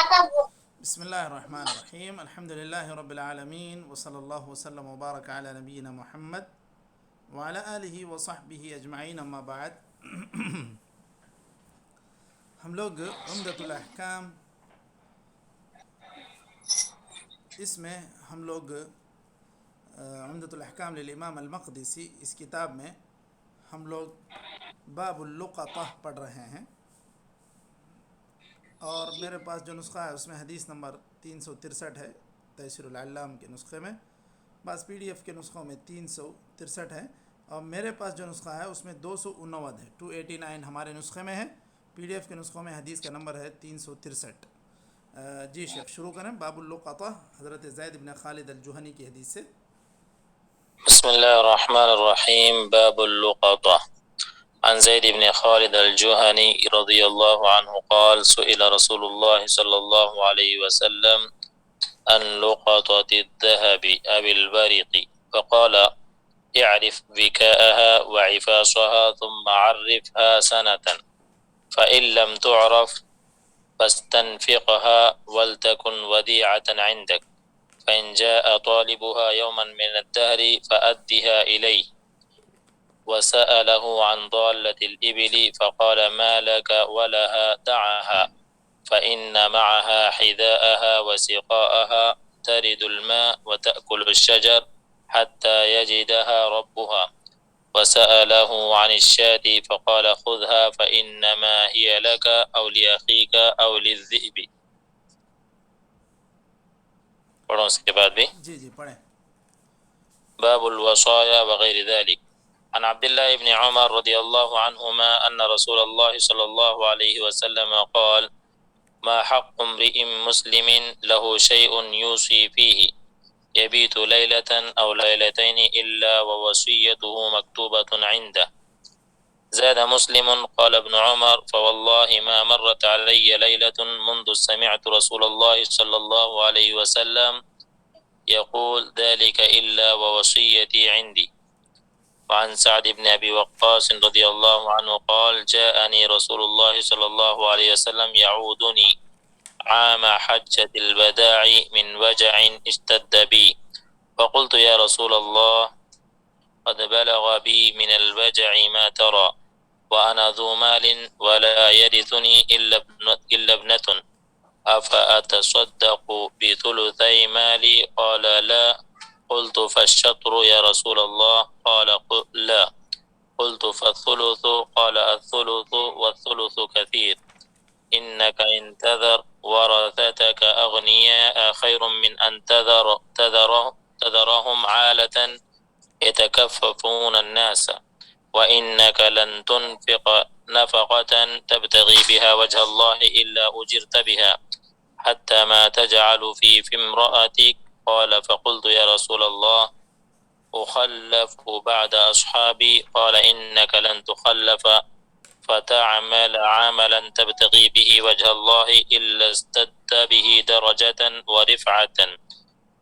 بسم اللہ الرحمن الرحیم الحمد للہ رب العالمین وصلی اللہ وسلم وبارک علی نبینا محمد وعلی آلہ وصحبہ اجمعین اما بعد. ہم لوگ عمدۃ الاحکام، اس میں ہم لوگ عمدۃ الاحکام للامام المقدسی، اس کتاب میں ہم لوگ باب اللقطہ پڑھ رہے ہیں، اور میرے پاس جو نسخہ ہے اس میں حدیث نمبر 363 ہے تیسیر العلام کے نسخے میں. بعض پی ڈی ایف کے نسخوں میں 363 ہے، اور میرے پاس جو نسخہ ہے اس میں 289 ہے. 289 ہمارے نسخے میں ہے، پی ڈی ایف کے نسخوں میں حدیث کا نمبر ہے 363. جی شیخ شروع کریں. باب اللقطہ، حضرت زید بن خالد الجہنی کی حدیث سے. بسم الله الرحمن الرحيم. باب اللقطة. عن زيد بن خالد الجهني رضي الله عنه قال: سئل رسول الله صلى الله عليه وسلم عن لقطة الذهب أو البرق فقال: اعرف بكاءها وعفاصها ثم عرفها سنة، فإن لم تعرف فاستنفقها ولتكن وديعة عندك، فإن جاء طالبها يوما من الدهر فأدها إليه. وسأله عن ضالة الإبل فقال: ما لك ولها دعها، فإن معها حذاءها وسقاءها، ترد الماء وتأكل الشجر حتى يجدها ربها. وسأله عن الشاة فقال: خذها فإنما هي لك أو لأخيك أو للذئب. پڑھوں اس کے بعد بھی. جی پڑھیں. باب الوصايا وغير ذلك. عن عبد الله بن عمر رضي الله عنهما أن رسول الله صلى الله عليه وسلم قال: ما حق امرئ مسلم له شيء يوصي فيه يبيت ليلة أو ليلتين إلا ووصيته مكتوبة عنده. زاد مسلم قال ابن عمر: فوالله ما مرت علي ليلة منذ سمعت رسول الله صلى الله عليه وسلم يقول ذلك إلا ووصيتي عندي. وعن سعد بن أبي وقاص رضي الله عنه قال: جاءني رسول الله صلى الله عليه وسلم يعودني عام حجة الوداع من وجع اشتد بي، فقلت: يا رسول الله، قد بلغ بي من الوجع ما ترى، وأنا ذو مال ولا يرثني إلا ابنة، أفأتصدق بثلثي مالي؟ قال: لا. قلت: فالشطر يا رسول الله؟ قال: لا. قلت: فالثلث؟ قال: الثلث والثلث كثير. إنك إن تذر ورثتك أغنياء خير من أن تذرهم عالة يتكففون الناس، وإنك لن تنفق نفقة تبتغي بها وجه الله إلا أجرت بها، حتى ما تجعل في امرأتك. قال: فقلت: يا رسول الله، أخلف بعد أصحابي؟ قال: إنك لن تخلف فتعمل عملا تبتغي به وجه الله إلا ازددت به درجة ورفعة،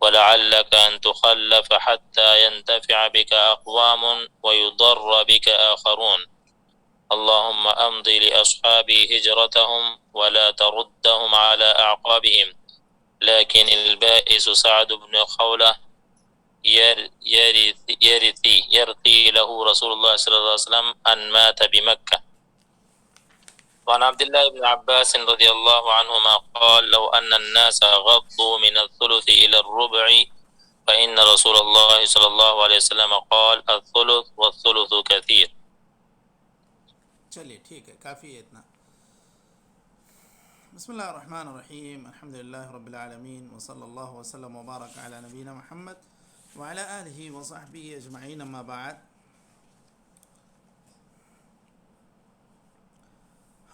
ولعلك أن تخلف حتى ينتفع بك أقوام ويضر بك آخرون. اللهم أمضي لأصحابي هجرتهم ولا تردهم على أعقابهم. لكن البائس سعد بن خولة يرثي له رسول الله صلى الله عليه وسلم أن مات بمكة. وعن عبد الله بن عباس رضي الله عنهما قال: لو أن الناس غضوا من الثلث إلى الربع فإن رسول الله صلى الله عليه وسلم قال: الثلث والثلث كثير. چلیے ٹھیک ہے، کافی ہے اتنا. بسم اللہ الرحمن الرحیم الحمد للہ رب العالمین وصلی اللہ وسلم وبارک علی نبینا محمد وعلی آلہ وصحبہ اجمعین اما بعد.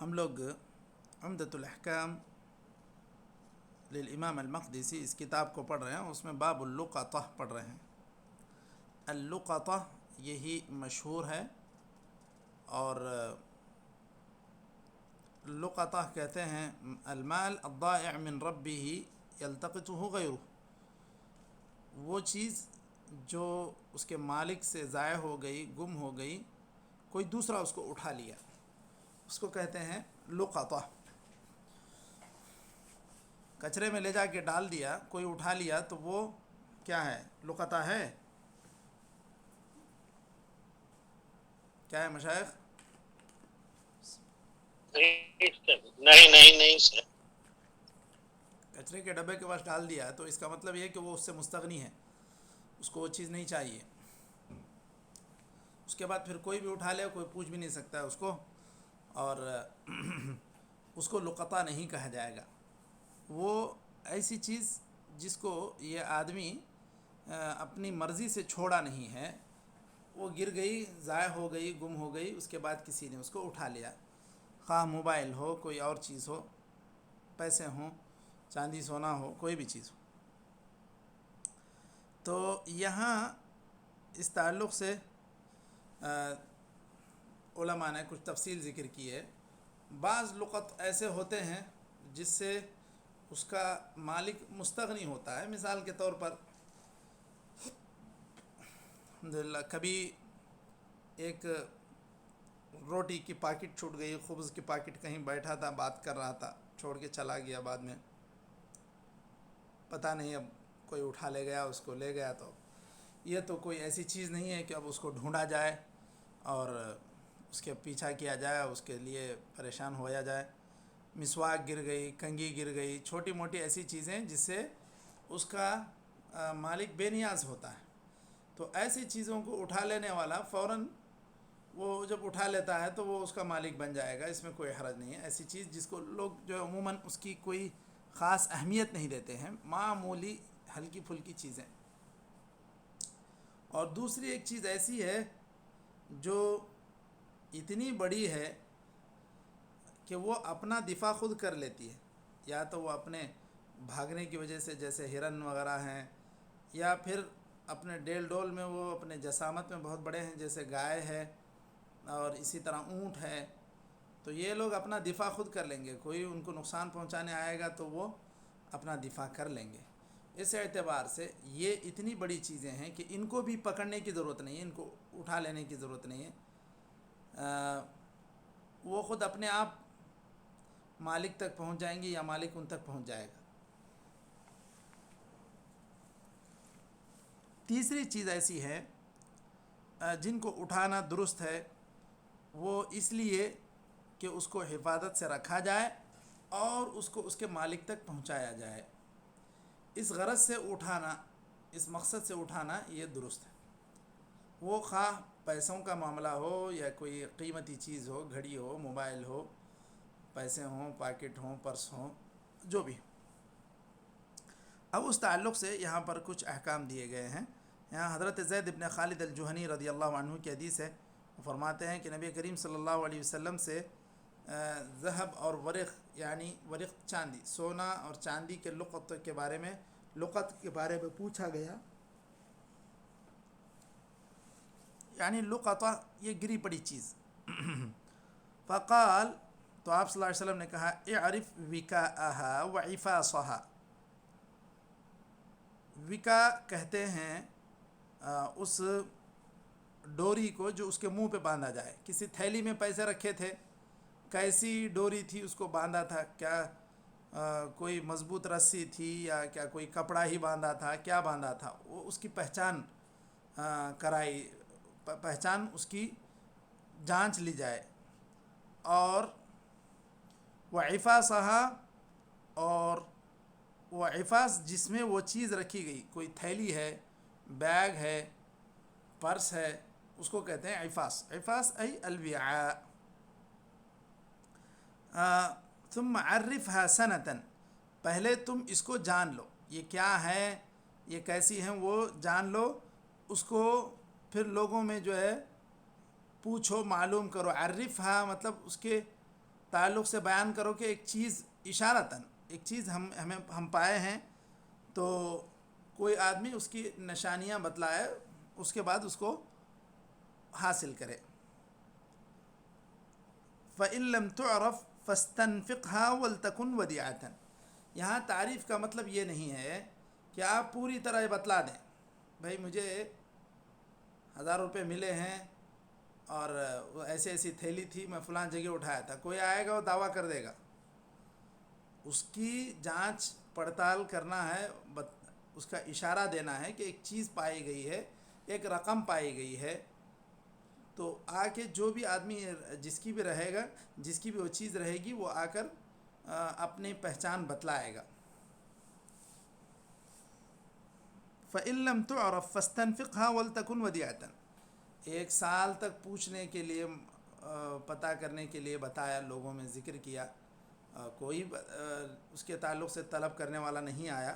ہم لوگ عمدۃ الاحکام للامام المقدسی اس کتاب کو پڑھ رہے ہیں، اس میں باب اللقطہ پڑھ رہے ہیں. اللقطہ یہی مشہور ہے، اور لقطہ کہتے ہیں المال الضائع من ربه یلتقطه غیرہ، وہ چیز جو اس کے مالک سے ضائع ہو گئی، گم ہو گئی، کوئی دوسرا اس کو اٹھا لیا، اس کو کہتے ہیں لقطہ. کچرے میں لے جا کے ڈال دیا، کوئی اٹھا لیا تو وہ کیا ہے؟ لقطہ ہے؟ کیا ہے مشائخ؟ نہیں سر۔ کچرے کے ڈبے کے پاس ڈال دیا تو اس کا مطلب یہ کہ وہ اس سے مستغنی ہے، اس کو وہ چیز نہیں چاہیے، اس کے بعد پھر کوئی بھی اٹھا لے، کوئی پوچھ بھی نہیں سکتا ہے اس کو، اور اس کو لقطہ نہیں کہا جائے گا۔ وہ ایسی چیز جس کو یہ آدمی اپنی مرضی سے چھوڑا نہیں ہے، وہ گر گئی، ضائع ہو گئی، گم ہو گئی، اس کے بعد کسی نے اس کو اٹھا لیا، خواہ موبائل ہو، کوئی اور چیز ہو، پیسے ہوں، چاندی سونا ہو، کوئی بھی چیز ہو۔ تو یہاں اس تعلق سے علماء نے کچھ تفصیل ذکر کی ہے۔ بعض لقط ایسے ہوتے ہیں جس سے اس کا مالک مستغنی ہوتا ہے، مثال کے طور پر الحمدللہ کبھی ایک روٹی کی پاکٹ چھوٹ گئی، خبز کی پاکٹ، کہیں بیٹھا تھا، بات کر رہا تھا، چھوڑ کے چلا گیا، بعد میں پتہ نہیں اب کوئی اٹھا لے گیا، اس کو لے گیا، تو یہ تو کوئی ایسی چیز نہیں ہے کہ اب اس کو ڈھونڈا جائے اور اس کے پیچھا کیا جائے، اس کے لیے پریشان ہویا جائے۔ مسواک گر گئی، کنگھی گر گئی، چھوٹی موٹی ایسی چیزیں جس سے اس کا مالک بے نیاز ہوتا ہے، تو ایسی چیزوں کو اٹھا لینے والا فوراً وہ جب اٹھا لیتا ہے تو وہ اس کا مالک بن جائے گا، اس میں کوئی حرج نہیں ہے۔ ایسی چیز جس کو لوگ جو عموماً اس کی کوئی خاص اہمیت نہیں دیتے ہیں، معمولی ہلکی پھلکی چیزیں۔ اور دوسری ایک چیز ایسی ہے جو اتنی بڑی ہے کہ وہ اپنا دفاع خود کر لیتی ہے، یا تو وہ اپنے بھاگنے کی وجہ سے، جیسے ہرن وغیرہ ہیں، یا پھر اپنے ڈیل ڈول میں وہ اپنے جسامت میں بہت بڑے ہیں، جیسے گائے ہے اور اسی طرح اونٹ ہے، تو یہ لوگ اپنا دفاع خود کر لیں گے، کوئی ان کو نقصان پہنچانے آئے گا تو وہ اپنا دفاع کر لیں گے۔ اس اعتبار سے یہ اتنی بڑی چیزیں ہیں کہ ان کو بھی پکڑنے کی ضرورت نہیں ہے، ان کو اٹھا لینے کی ضرورت نہیں ہے، وہ خود اپنے آپ مالک تک پہنچ جائیں گی یا مالک ان تک پہنچ جائے گا۔ تیسری چیز ایسی ہے جن کو اٹھانا درست ہے، وہ اس لیے کہ اس کو حفاظت سے رکھا جائے اور اس کو اس کے مالک تک پہنچایا جائے، اس غرض سے اٹھانا، اس مقصد سے اٹھانا یہ درست ہے۔ وہ خواہ پیسوں کا معاملہ ہو یا کوئی قیمتی چیز ہو، گھڑی ہو، موبائل ہو، پیسے ہوں، پاکٹ ہوں، پرس ہوں، جو بھی۔ اب اس تعلق سے یہاں پر کچھ احکام دیے گئے ہیں۔ یہاں حضرت زید بن خالد الجہنی رضی اللہ عنہ کی حدیث ہے، وہ فرماتے ہیں کہ نبی کریم صلی اللہ علیہ وسلم سے ذہب اور ورق، یعنی ورق چاندی، سونا اور چاندی کے لقط کے بارے میں پوچھا گیا، یعنی لقطہ یہ گری پڑی چیز۔ فقال، تو آپ صلی اللہ علیہ وسلم نے کہا، اعرف وکاءہا وعفاصہا۔ وکا کہتے ہیں اس ڈوری کو جو اس کے منہ پہ باندھا جائے، کسی تھیلی میں پیسے رکھے تھے، کیسی ڈوری تھی اس کو باندھا تھا، کیا کوئی مضبوط رسی تھی یا کیا کوئی کپڑا ہی باندھا تھا، کیا باندھا تھا، وہ اس کی پہچان کرائی، پہچان اس کی جانچ لی جائے۔ اور وعفاصہا، اور وہ عفاص جس میں وہ چیز رکھی گئی، کوئی تھیلی ہے، بیگ ہے، پرس ہے، اس کو کہتے ہیں عفاص۔ عفاص ای الوعاء۔ ثم عرفها سنتاً، پہلے تم اس کو جان لو، یہ کیا ہے، یہ کیسی ہیں، وہ جان لو، اس کو پھر لوگوں میں جو ہے پوچھو، معلوم کرو۔ عرفها مطلب اس کے تعلق سے بیان کرو کہ ایک چیز اشارتاً، ایک چیز ہم پائے ہیں، تو کوئی آدمی اس کی نشانیاں بتلائے، اس کے بعد اس کو حاصل کرے۔ فَإِن لَمْ تُعْرَفْ فَاسْتَنْفِقْهَا وَلْتَكُنْ وَدِيعَةً۔ یہاں تعریف کا مطلب یہ نہیں ہے کہ آپ پوری طرح بتلا دیں، بھائی مجھے 1000 روپے ملے ہیں اور وہ ایسی ایسی تھیلی تھی، میں فلاں جگہ اٹھایا تھا، کوئی آئے گا وہ دعویٰ کر دے گا۔ اس کی جانچ پڑتال کرنا ہے، اس کا اشارہ دینا ہے کہ ایک چیز پائی گئی ہے، ایک رقم پائی گئی ہے، تو آ کے جو بھی آدمی جس کی بھی رہے گا، جس کی بھی وہ چیز رہے گی، وہ آ کر اپنی پہچان بتلائے گا۔ فَإِن لَّمْ تُعْرَفْ فَاسْتَنْفِقْهَا وَلْتَكُنْ وَدِيعَةً، ایک سال تک پوچھنے کے لیے، پتہ کرنے کے لیے بتایا، لوگوں میں ذکر کیا، کوئی اس کے تعلق سے طلب کرنے والا نہیں آیا،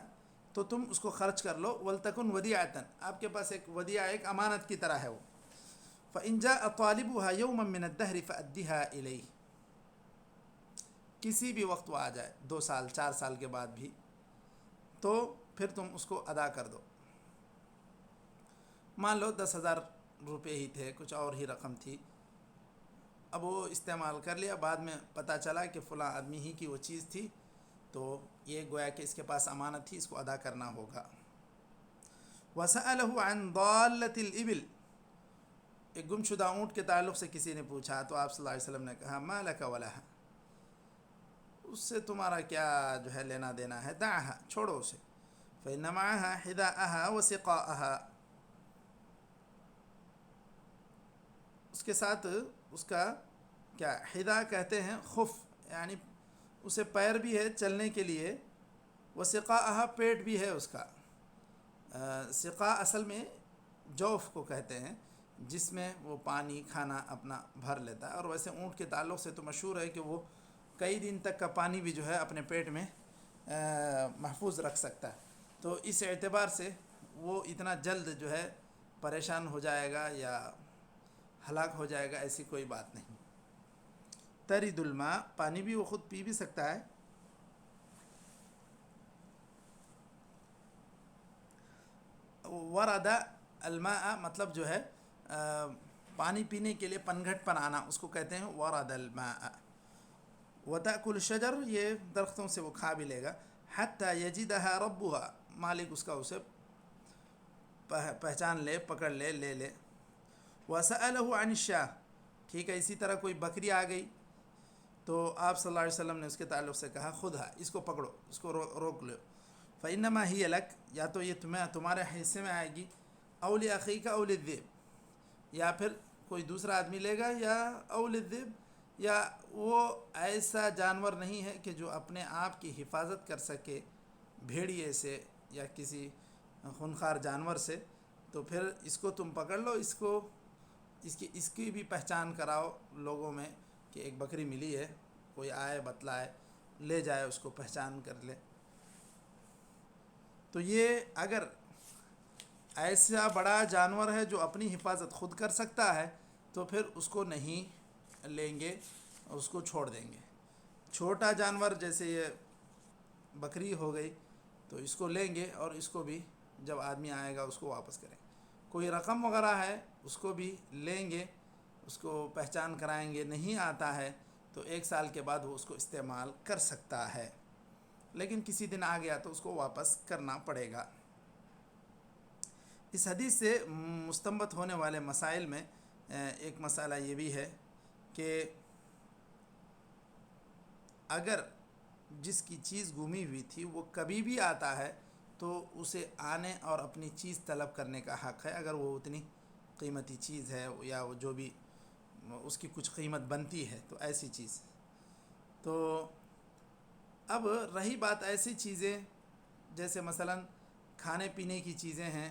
تو تم اس کو خرچ کر لو۔ وَلْتَكُنْ وَدِيعَةً، آپ کے پاس ایک ودیعہ، ایک امانت کی طرح ہے وہ۔ فَإِن جَاءَ طَالِبُهَا يَوْمًا مِّنَ الدَّهْرِ فَأَدِّهَا إِلَيْهِ، کسی بھی وقت وہ آ جائے، 2 سال 4 سال کے بعد بھی، تو پھر تم اس کو ادا کر دو۔ مان لو 10,000 روپے ہی تھے، کچھ اور ہی رقم تھی، اب وہ استعمال کر لیا، بعد میں پتہ چلا کہ فلاں آدمی ہی کی وہ چیز تھی، تو یہ گویا کہ اس کے پاس امانت تھی، اس کو ادا کرنا ہوگا۔ وَسَأَلَهُ عَنْ ضَالَّةِ الْإِبِلِ، ایک گمشدہ اونٹ کے تعلق سے کسی نے پوچھا، تو آپ صلی اللہ علیہ وسلم نے کہا مَا لَكَ وَلَهَا، اس سے تمہارا کیا جو ہے لینا دینا ہے، دعها، چھوڑو اسے، فَإِنَّ مَعَهَا حِذَاءَهَا وَسِقَاءَهَا، اس کے ساتھ اس کا کیا حذا کہتے ہیں خف، یعنی اسے پیر بھی ہے چلنے کے لیے، وسقاءها، پیٹ بھی ہے اس کا۔ سقا اصل میں جوف کو کہتے ہیں، جس میں وہ پانی کھانا اپنا بھر لیتا ہے، اور ویسے اونٹ کے تعلق سے تو مشہور ہے کہ وہ کئی دن تک کا پانی بھی جو ہے اپنے پیٹ میں محفوظ رکھ سکتا ہے، تو اس اعتبار سے وہ اتنا جلد جو ہے پریشان ہو جائے گا یا ہلاک ہو جائے گا، ایسی کوئی بات نہیں۔ ترد الماء، پانی بھی وہ خود پی بھی سکتا ہے۔ ورد الماء مطلب جو ہے پانی پینے کے لیے پنگھٹ پر آنا، اس کو کہتے ہیں ورد الماء۔ وتأكل الشجر، یہ درختوں سے وہ کھا بھی لے گا، حتی یجدها ربها، مالک اس کا اسے پہچان لے، پکڑ لے، لے لے۔ وسأله عن الشاة، ٹھیک ہے، اسی طرح کوئی بکری آ گئی، تو آپ صلی اللہ علیہ وسلم نے اس کے تعلق سے کہا خودھا، اس کو پکڑو، اس کو روک لو۔ فإنما هي لك، یا تو یہ تمہارے حصے میں آئے گی، أو لأخيك أو للذئب، یا پھر کوئی دوسرا آدمی لے گا، یا أو للذئب، یا وہ ایسا جانور نہیں ہے کہ جو اپنے آپ کی حفاظت کر سکے بھیڑیے سے یا کسی خونخوار جانور سے، تو پھر اس کو تم پکڑ لو، اس کی بھی پہچان کراؤ لوگوں میں کہ ایک بکری ملی ہے، کوئی آئے بتلائے، لے جائے، اس کو پہچان کر لے۔ تو یہ اگر ایسا بڑا جانور ہے جو اپنی حفاظت خود کر سکتا ہے، تو پھر اس کو نہیں لیں گے، اس کو چھوڑ دیں گے۔ چھوٹا جانور جیسے یہ بکری ہو گئی، تو اس کو لیں گے، اور اس کو بھی جب آدمی آئے گا اس کو واپس کریں گے۔ کوئی رقم وغیرہ ہے، اس کو بھی لیں گے، اس کو پہچان کرائیں گے، نہیں آتا ہے تو 1 سال کے بعد وہ اس کو استعمال کر سکتا ہے، لیکن کسی دن آ گیا تو اس کو واپس کرنا پڑے گا۔ اس حدیث سے مستنبط ہونے والے مسائل میں ایک مسئلہ یہ بھی ہے کہ اگر جس کی چیز گمی ہوئی تھی وہ کبھی بھی آتا ہے تو اسے آنے اور اپنی چیز طلب کرنے کا حق ہے، اگر وہ اتنی قیمتی چیز ہے یا وہ جو بھی اس کی کچھ قیمت بنتی ہے، تو ایسی چیز۔ تو اب رہی بات ایسی چیزیں جیسے مثلا کھانے پینے کی چیزیں ہیں،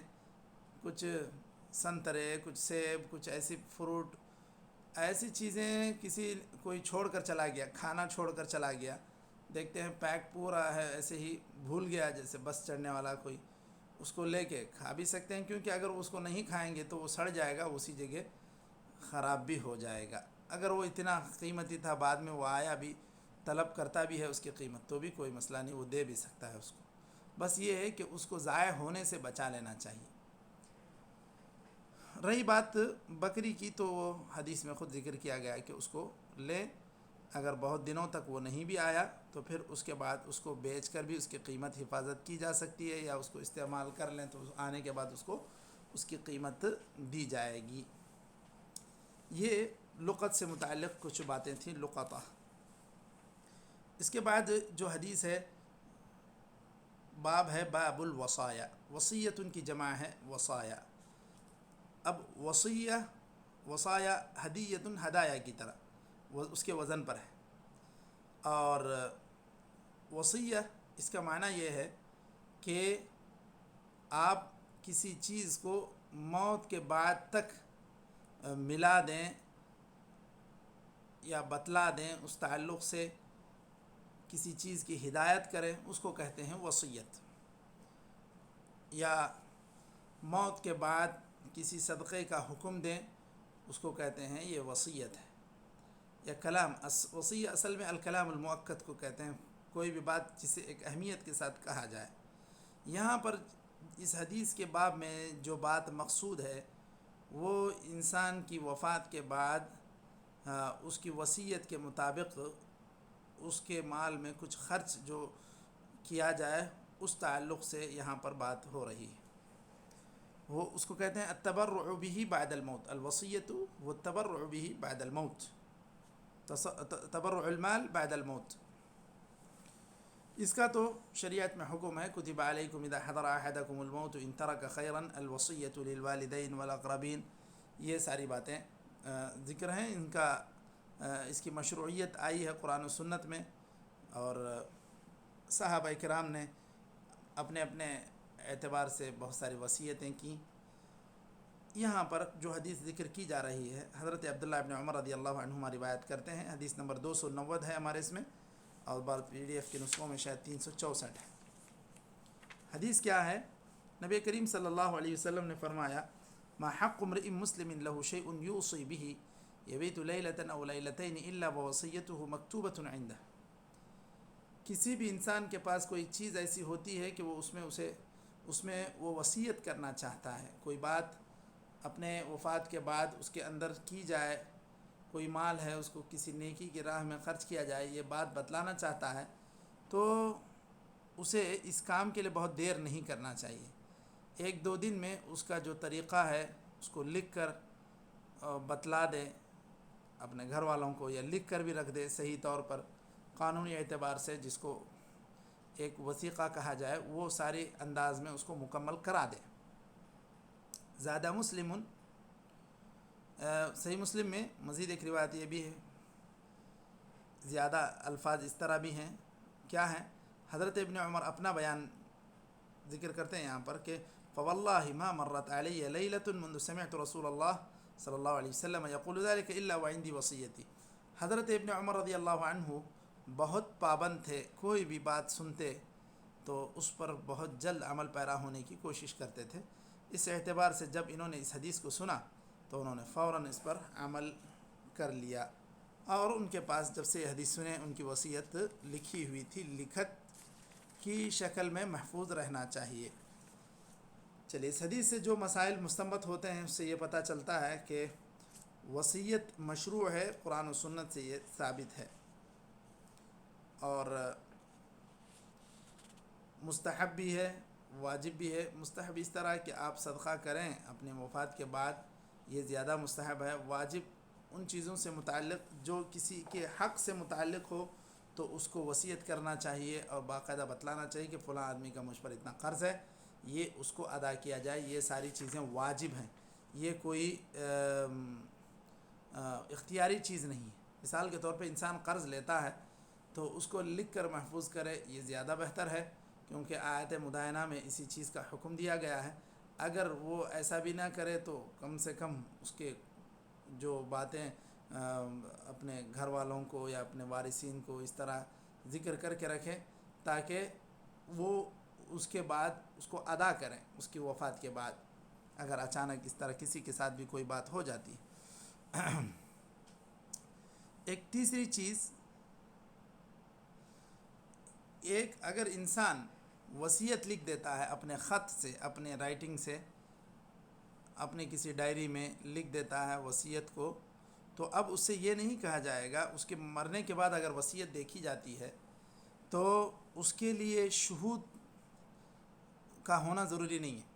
کچھ سنترے، کچھ سیب، کچھ ایسی فروٹ، ایسی چیزیں کوئی چھوڑ کر چلا گیا، کھانا چھوڑ کر چلا گیا، دیکھتے ہیں پیک پورا ہے، ایسے ہی بھول گیا، جیسے بس چڑھنے والا کوئی، اس کو لے کے کھا بھی سکتے ہیں، کیونکہ اگر اس کو نہیں کھائیں گے تو وہ سڑ جائے گا، اسی جگہ خراب بھی ہو جائے گا۔ اگر وہ اتنا قیمتی تھا، بعد میں وہ آیا بھی، طلب کرتا بھی ہے اس کی قیمت، تو بھی کوئی مسئلہ نہیں، وہ دے بھی سکتا ہے اس کو۔ بس یہ ہے کہ اس کو ضائع ہونے سے بچا لینا چاہیے۔ رہی بات بکری کی، تو وہ حدیث میں خود ذکر کیا گیا ہے کہ اس کو لے، اگر بہت دنوں تک وہ نہیں بھی آیا تو پھر اس کے بعد اس کو بیچ کر بھی اس کی قیمت حفاظت کی جا سکتی ہے، یا اس کو استعمال کر لیں تو آنے کے بعد اس کو اس کی قیمت دی جائے گی۔ یہ لقط سے متعلق کچھ باتیں تھیں، لقطہ۔ اس کے بعد جو حدیث ہے باب ہے باب الوصایا، وصیت ان کی جمع ہے وصایا۔ اب وصایا ہدیۃ ہدایہ کی طرح اس کے وزن پر ہے، اور وصیہ اس کا معنی یہ ہے کہ آپ کسی چیز کو موت کے بعد تک ملا دیں یا بتلا دیں، اس تعلق سے کسی چیز کی ہدایت کریں، اس کو کہتے ہیں وصیت۔ یا موت کے بعد کسی صدقے کا حکم دیں، اس کو کہتے ہیں یہ وصیت ہے۔ یا کلام، وصیہ اصل میں الکلام المؤکد کو کہتے ہیں، کوئی بھی بات جسے ایک اہمیت کے ساتھ کہا جائے۔ یہاں پر اس حدیث کے باب میں جو بات مقصود ہے وہ انسان کی وفات کے بعد اس کی وصیت کے مطابق اس کے مال میں کچھ خرچ جو کیا جائے، اس تعلق سے یہاں پر بات ہو رہی ہے۔ وہ اس کو کہتے ہیں التبرع به بعد الموت، الوصیت والتبرع به بعد الموت، تبرع المال بعد الموت۔ اس کا تو شریعت میں حکم ہے، کتب علیکم اذا حضر احدکم الموت ان ترک خیرا الوصیۃ للوالدین والاقربین، یہ ساری باتیں ذکر ہیں۔ ان کا اس کی مشروعیت آئی ہے قرآن و سنت میں، اور صحابہ کرام نے اپنے اپنے اعتبار سے بہت ساری وصیتیں کیں۔ یہاں پر جو حدیث ذکر کی جا رہی ہے، حضرت عبداللہ ابن عمر رضی اللہ عنہما روایت کرتے ہیں، حدیث نمبر 290 ہے ہمارے اس میں، اور بعض PDF کے نسخوں میں شاید 364 ہے۔ حدیث کیا ہے؟ نبی کریم صلی اللہ علیہ وسلم نے فرمایا ما حق امرئ مسلم له شيء يوصي به يبيت ليلة او ليلتين الا ووصيته مكتوبة عنده۔ کسی بھی انسان کے پاس کوئی چیز ایسی ہوتی ہے کہ وہ اس میں وہ وصیت کرنا چاہتا ہے، کوئی بات اپنے وفات کے بعد اس کے اندر کی جائے، کوئی مال ہے اس کو کسی نیکی کی راہ میں خرچ کیا جائے، یہ بات بتلانا چاہتا ہے، تو اسے اس کام کے لیے بہت دیر نہیں کرنا چاہیے۔ 1-2 دن میں اس کا جو طریقہ ہے اس کو لکھ کر بتلا دے اپنے گھر والوں کو، یا لکھ کر بھی رکھ دے صحیح طور پر قانونی اعتبار سے، جس کو ایک وثیقہ کہا جائے، وہ سارے انداز میں اس کو مکمل کرا دے۔ زیادہ مسلم، صحیح مسلم میں مزید ایک روایت یہ بھی ہے، زیادہ الفاظ اس طرح بھی ہیں، کیا ہیں؟ حضرت ابن عمر اپنا بیان ذکر کرتے ہیں یہاں پر کہ فواللہ ما مرت علی لیلۃ منذ سمعت رسول اللہ صلی اللہ علیہ وسلم یقول ذلك الا وعندي وصیتی۔ حضرت ابن عمر رضی اللہ عنہ بہت پابند تھے، کوئی بھی بات سنتے تو اس پر بہت جلد عمل پیرا ہونے کی کوشش کرتے تھے۔ اس اعتبار سے جب انہوں نے اس حدیث کو سنا تو انہوں نے فوراً اس پر عمل کر لیا، اور ان کے پاس جب سے یہ حدیث سنے ان کی وصیت لکھی ہوئی تھی، لکھت کی شکل میں محفوظ رہنا چاہیے۔ چلیے، اس حدیث سے جو مسائل مستنبط ہوتے ہیں اس سے یہ پتہ چلتا ہے کہ وصیت مشروع ہے، قرآن و سنت سے یہ ثابت ہے، اور مستحب بھی ہے، واجب بھی ہے۔ مستحب اس طرح کہ آپ صدقہ کریں اپنے وفات کے بعد، یہ زیادہ مستحب ہے۔ واجب ان چیزوں سے متعلق جو کسی کے حق سے متعلق ہو تو اس کو وصیت کرنا چاہیے اور باقاعدہ بتلانا چاہیے کہ فلاں آدمی کا مجھ پر اتنا قرض ہے، یہ اس کو ادا کیا جائے۔ یہ ساری چیزیں واجب ہیں، یہ کوئی اختیاری چیز نہیں ہے۔ مثال کے طور پہ انسان قرض لیتا ہے تو اس کو لکھ کر محفوظ کرے، یہ زیادہ بہتر ہے، کیونکہ آیت مدائنہ میں اسی چیز کا حکم دیا گیا ہے۔ اگر وہ ایسا بھی نہ کرے تو کم سے کم اس کے جو باتیں اپنے گھر والوں کو یا اپنے وارثین کو اس طرح ذکر کر کے رکھے تاکہ وہ اس کے بعد اس کو ادا کریں، اس کی وفات کے بعد، اگر اچانک اس طرح کسی کے ساتھ بھی کوئی بات ہو جاتی۔ ایک تیسری چیز، ایک اگر انسان وصیت لکھ دیتا ہے اپنے خط سے، اپنے رائٹنگ سے، اپنے کسی ڈائری میں لکھ دیتا ہے وصیت کو، تو اب اس سے یہ نہیں کہا جائے گا، اس کے مرنے کے بعد اگر وصیت دیکھی جاتی ہے تو اس کے لیے شہود کا ہونا ضروری نہیں ہے۔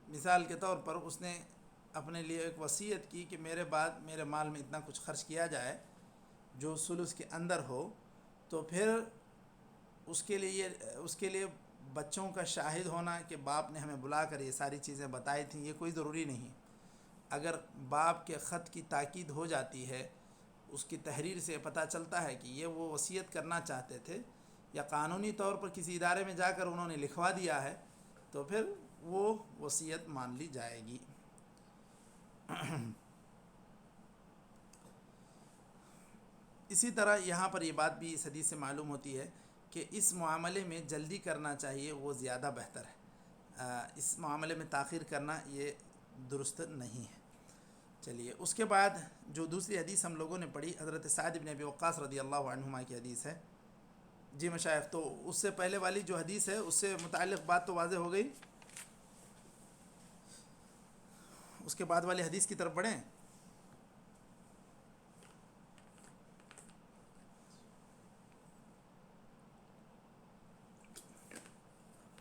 مثال کے طور پر اس نے اپنے لیے ایک وصیت کی کہ میرے بعد میرے مال میں اتنا کچھ خرچ کیا جائے جو ثلث کے اندر ہو، تو پھر اس کے لیے بچوں کا شاہد ہونا کہ باپ نے ہمیں بلا کر یہ ساری چیزیں بتائی تھیں، یہ کوئی ضروری نہیں۔ اگر باپ کے خط کی تاکید ہو جاتی ہے، اس کی تحریر سے پتہ چلتا ہے کہ یہ وہ وصیت کرنا چاہتے تھے، یا قانونی طور پر کسی ادارے میں جا کر انہوں نے لکھوا دیا ہے، تو پھر وہ وصیت مان لی جائے گی۔ اسی طرح یہاں پر یہ بات بھی اس حدیث سے معلوم ہوتی ہے کہ اس معاملے میں جلدی کرنا چاہیے، وہ زیادہ بہتر ہے۔ اس معاملے میں تاخیر کرنا یہ درست نہیں ہے۔ چلیے، اس کے بعد جو دوسری حدیث ہم لوگوں نے پڑھی، حضرت سعد بن ابی وقاص رضی اللہ عنہما کی حدیث ہے۔ جی مشائخ، تو اس سے پہلے والی جو حدیث ہے اس سے متعلق بات تو واضح ہو گئی، اس کے بعد والی حدیث کی طرف بڑھیں۔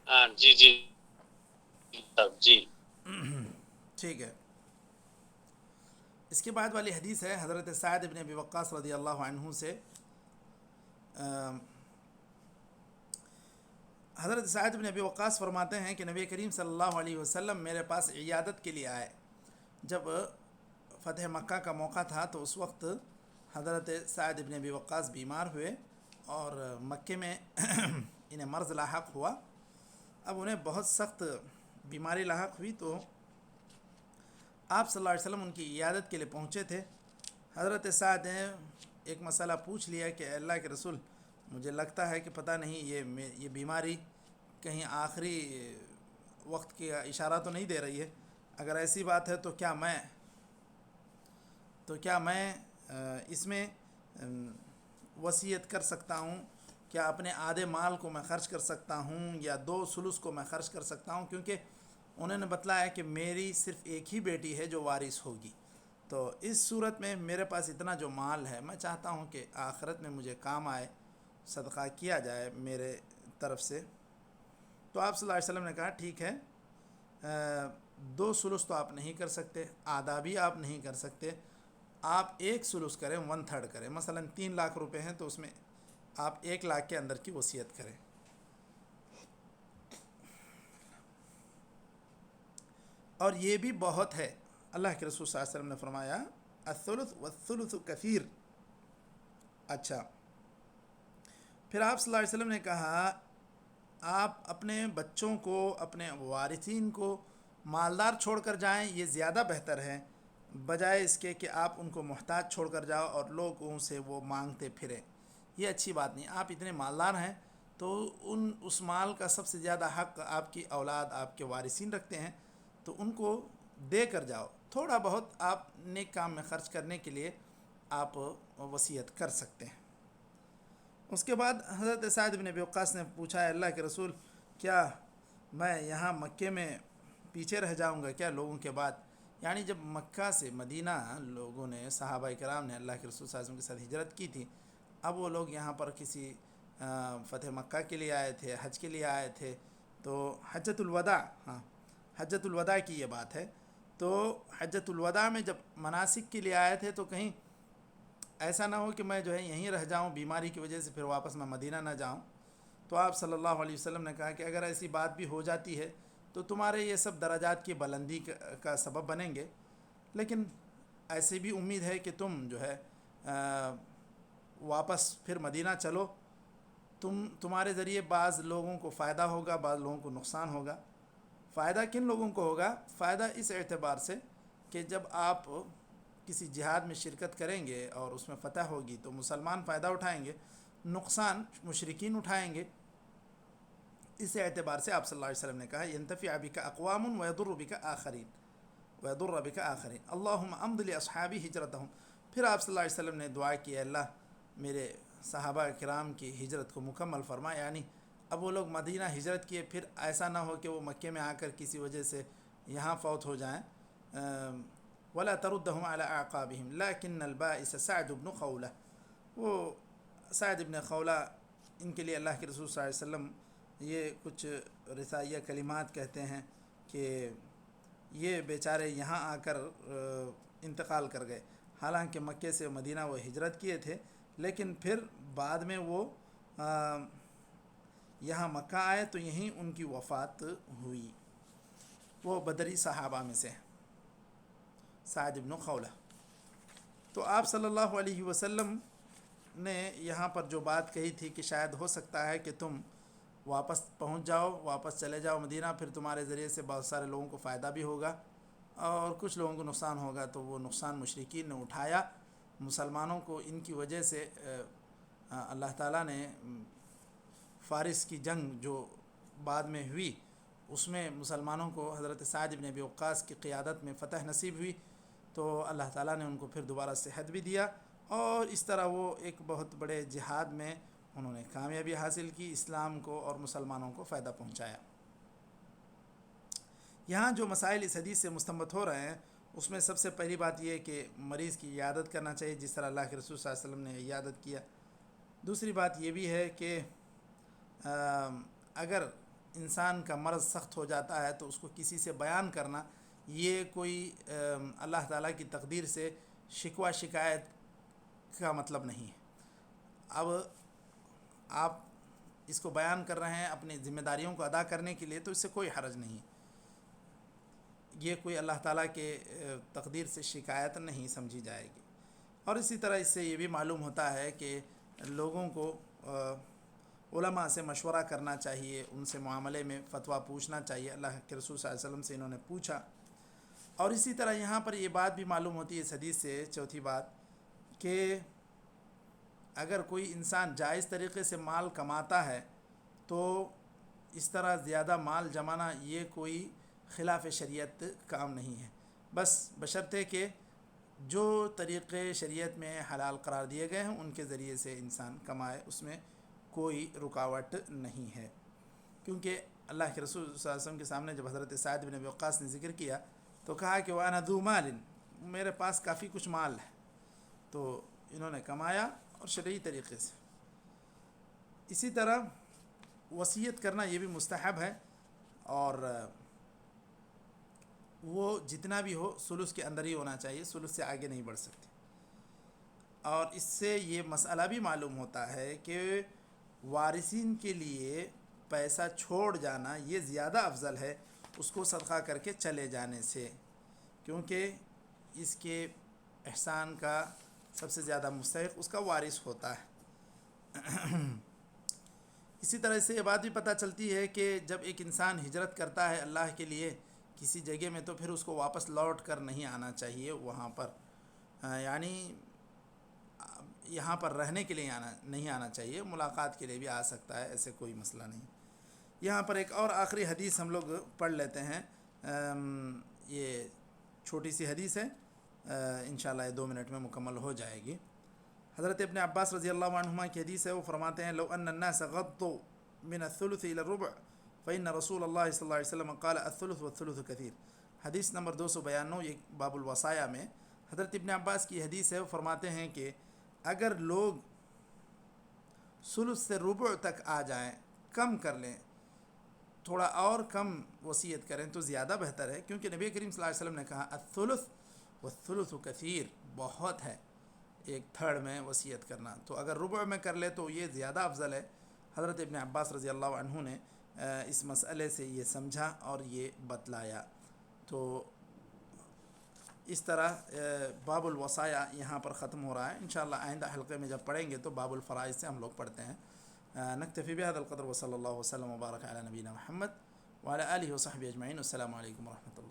ہاں جی جی جی ٹھیک ہے، اس کے بعد والی حدیث ہے حضرت سعد بن ابی وقاص رضی اللہ عنہ سے۔ حضرت سعد بن ابی وقاص فرماتے ہیں کہ نبی کریم صلی اللہ علیہ وسلم میرے پاس عیادت کے لیے آئے۔ جب فتح مکہ کا موقع تھا تو اس وقت حضرت سعد بن ابی وقاص بیمار ہوئے اور مکے میں انہیں مرض لاحق ہوا۔ اب انہیں بہت سخت بیماری لاحق ہوئی تو آپ صلی اللہ علیہ وسلم ان کی عیادت کے لیے پہنچے تھے۔ حضرت سعد نے ایک مسئلہ پوچھ لیا کہ اللہ کے رسول، مجھے لگتا ہے کہ پتہ نہیں یہ بیماری کہیں آخری وقت کی اشارہ تو نہیں دے رہی ہے۔ اگر ایسی بات ہے تو کیا میں اس میں وصیت کر سکتا ہوں؟ کیا اپنے آدھے مال کو میں خرچ کر سکتا ہوں یا 2/3 کو میں خرچ کر سکتا ہوں؟ کیونکہ انہوں نے بتلایا کہ میری صرف ایک ہی بیٹی ہے جو وارث ہوگی، تو اس صورت میں میرے پاس اتنا جو مال ہے میں چاہتا ہوں کہ آخرت میں مجھے کام آئے، صدقہ کیا جائے میرے طرف سے۔ تو آپ صلی اللہ علیہ وسلم نے کہا ٹھیک ہے، 2/3 تو آپ نہیں کر سکتے، آدھا بھی آپ نہیں کر سکتے، آپ 1/3 کریں، 1/3 کریں۔ مثلا 3 لاکھ روپے ہیں تو اس میں آپ 1 لاکھ کے اندر کی وصیت کریں۔ اور یہ بھی بہت ہے، اللہ کے رسول صلی اللہ علیہ وسلم نے فرمایا الثلث والثلث کثیر۔ اچھا، پھر آپ صلی اللہ علیہ وسلم نے کہا آپ اپنے بچوں کو، اپنے وارثین کو مالدار چھوڑ کر جائیں، یہ زیادہ بہتر ہے بجائے اس کے کہ آپ ان کو محتاج چھوڑ کر جاؤ اور لوگوں سے وہ مانگتے پھریں۔ یہ اچھی بات نہیں۔ آپ اتنے مالدار ہیں تو اس مال کا سب سے زیادہ حق آپ کی اولاد، آپ کے وارثین رکھتے ہیں، تو ان کو دے کر جاؤ۔ تھوڑا بہت آپ نیک کام میں خرچ کرنے کے لیے آپ وصیت کر سکتے ہیں۔ اس کے بعد حضرت سعد بن ابی وقاص نے پوچھا ہے اللہ کے رسول، کیا میں یہاں مکے میں پیچھے رہ جاؤں گا کیا لوگوں کے بعد؟ یعنی جب مکہ سے مدینہ لوگوں نے، صحابہ کرام نے اللہ کے رسول صلی اللہ علیہ وسلم کے ساتھ ہجرت کی تھی، اب وہ لوگ یہاں پر کسی فتح مکہ کے لیے آئے تھے، حج کے لیے آئے تھے، تو حجۃ الوداع، حجۃ الوداع کی یہ بات ہے۔ تو حجۃ الوداع میں جب مناسک کے لیے آئے تھے تو کہیں ایسا نہ ہو کہ میں جو ہے یہیں رہ جاؤں، بیماری کی وجہ سے پھر واپس میں مدینہ نہ جاؤں۔ تو آپ صلی اللہ علیہ وسلم نے کہا کہ اگر ایسی بات بھی ہو جاتی ہے تو تمہارے یہ سب درجات کی بلندی کا سبب بنیں گے، لیکن ایسی بھی امید ہے کہ تم جو ہے واپس پھر مدینہ چلو، تمہارے ذریعے بعض لوگوں کو فائدہ ہوگا، بعض لوگوں کو نقصان ہوگا۔ فائدہ کن لوگوں کو ہوگا؟ فائدہ اس اعتبار سے کہ جب آپ کسی جہاد میں شرکت کریں گے اور اس میں فتح ہوگی تو مسلمان فائدہ اٹھائیں گے، نقصان مشرکین اٹھائیں گے۔ اس اعتبار سے آپ صلی اللہ علیہ وسلم نے کہا ینتفع بک اقوام ویضر بک آخرین اللہم امض لاصحابی ہجرتہم۔ پھر آپ صلی اللہ علیہ وسلم نے دعا کی، اللہ میرے صحابہ کرام کی ہجرت کو مکمل فرما، یعنی اب وہ لوگ مدینہ ہجرت کیے، پھر ایسا نہ ہو کہ وہ مکے میں آ کر کسی وجہ سے یہاں فوت ہو جائیں۔ ولا تردهم على اعقابهم لكن البائس سعد بن خولہ، وہ سعد بن خولہ، ان کے لیے اللہ کے رسول صلی اللہ علیہ وسلم یہ کچھ رثائیہ کلمات کہتے ہیں کہ یہ بیچارے یہاں آ کر انتقال کر گئے، حالانکہ مکے سے مدینہ وہ ہجرت کیے تھے، لیکن پھر بعد میں وہ یہاں مکہ آئے تو یہیں ان کی وفات ہوئی۔ وہ بدری صحابہ میں سے سعد بن خولہ۔ تو آپ صلی اللہ علیہ وسلم نے یہاں پر جو بات کہی تھی کہ شاید ہو سکتا ہے کہ تم واپس پہنچ جاؤ، واپس چلے جاؤ مدینہ، پھر تمہارے ذریعے سے بہت سارے لوگوں کو فائدہ بھی ہوگا اور کچھ لوگوں کو نقصان ہوگا، تو وہ نقصان مشرکین نے اٹھایا۔ مسلمانوں کو ان کی وجہ سے اللہ تعالیٰ نے فارس کی جنگ جو بعد میں ہوئی اس میں مسلمانوں کو حضرت سعد بن ابی وقاص کی قیادت میں فتح نصیب ہوئی، تو اللہ تعالیٰ نے ان کو پھر دوبارہ صحت بھی دیا، اور اس طرح وہ ایک بہت بڑے جہاد میں انہوں نے کامیابی حاصل کی، اسلام کو اور مسلمانوں کو فائدہ پہنچایا۔ یہاں جو مسائل اس حدیث سے مستنبط ہو رہے ہیں اس میں سب سے پہلی بات یہ ہے کہ مریض کی عیادت کرنا چاہیے جس طرح اللہ کے رسول صلی اللہ علیہ وسلم نے عیادت کیا۔ دوسری بات یہ بھی ہے کہ اگر انسان کا مرض سخت ہو جاتا ہے تو اس کو کسی سے بیان کرنا یہ کوئی اللہ تعالیٰ کی تقدیر سے شکوہ شکایت کا مطلب نہیں ہے۔ اب آپ اس کو بیان کر رہے ہیں اپنی ذمہ داریوں کو ادا کرنے کے لیے، تو اس سے کوئی حرج نہیں، یہ کوئی اللہ تعالیٰ کے تقدیر سے شکایت نہیں سمجھی جائے گی۔ اور اسی طرح اس سے یہ بھی معلوم ہوتا ہے کہ لوگوں کو علماء سے مشورہ کرنا چاہیے، ان سے معاملے میں فتویٰ پوچھنا چاہیے۔ اللہ کے رسول صلی اللہ علیہ وسلم سے انہوں نے پوچھا۔ اور اسی طرح یہاں پر یہ بات بھی معلوم ہوتی ہے اس حدیث سے، چوتھی بات، کہ اگر کوئی انسان جائز طریقے سے مال کماتا ہے تو اس طرح زیادہ مال جمانا یہ کوئی خلاف شریعت کام نہیں ہے، بس بشرطے کہ جو طریقے شریعت میں حلال قرار دیے گئے ہیں ان کے ذریعے سے انسان کمائے، اس میں کوئی رکاوٹ نہیں ہے۔ کیونکہ اللہ کے رسول صلی اللہ علیہ وسلم کے سامنے جب حضرت سعد بن ابی وقاص نے ذکر کیا تو کہا کہ وَأَنَا ذُو مَالٍ، میرے پاس کافی کچھ مال ہے، تو انہوں نے کمایا اور شرعی طریقے سے۔ اسی طرح وصیت کرنا یہ بھی مستحب ہے، اور وہ جتنا بھی ہو ثلث کے اندر ہی ہونا چاہیے، ثلث سے آگے نہیں بڑھ سکتی۔ اور اس سے یہ مسئلہ بھی معلوم ہوتا ہے کہ وارثین کے لیے پیسہ چھوڑ جانا یہ زیادہ افضل ہے اس کو صدقہ کر کے چلے جانے سے، کیونکہ اس کے احسان کا سب سے زیادہ مستحق اس کا وارث ہوتا ہے۔ اسی طرح سے یہ بات بھی پتہ چلتی ہے کہ جب ایک انسان ہجرت کرتا ہے اللہ کے لیے کسی جگہ میں تو پھر اس کو واپس لوٹ کر نہیں آنا چاہیے وہاں پر، یعنی یہاں پر رہنے کے لیے نہیں آنا چاہیے، ملاقات کے لیے بھی آ سکتا ہے، ایسے کوئی مسئلہ نہیں۔ یہاں پر ایک اور آخری حدیث ہم لوگ پڑھ لیتے ہیں، یہ چھوٹی سی حدیث ہے، انشاءاللہ یہ 2 منٹ میں مکمل ہو جائے گی۔ حضرت ابن عباس رضی اللہ عنہما کی حدیث ہے، وہ فرماتے ہیں لو ان الناس غضوا من الثلث الى الربع فإن رسول اللہ صلی اللہ علیہ وسلم قال الثلث والثلث کثیر۔ حدیث نمبر 292، یہ باب الوصایا میں حضرت ابن عباس کی حدیث ہے، وہ فرماتے ہیں کہ اگر لوگ ثلث سے ربع تک آ جائیں، کم کر لیں، تھوڑا اور کم وصیت کریں تو زیادہ بہتر ہے، کیونکہ نبی کریم صلی اللہ علیہ وسلم نے کہا الثلث والثلث کثیر، بہت ہے 1/3 میں وصیت کرنا، تو اگر ربع میں کر لے تو یہ زیادہ افضل ہے۔ حضرت ابن عباس رضی اللہ عنہ نے اس مسئلے سے یہ سمجھا اور یہ بتلایا۔ تو اس طرح باب الوصایا یہاں پر ختم ہو رہا ہے، انشاءاللہ آئندہ حلقے میں جب پڑھیں گے تو باب الفرائض سے ہم لوگ پڑھتے ہیں۔ نکتفی بہذا القدر وصلی اللہ وسلم وبارک علی نبینا محمد وعلی آلہ وصحبہ اجمعین۔ السلام علیکم ورحمۃ اللہ۔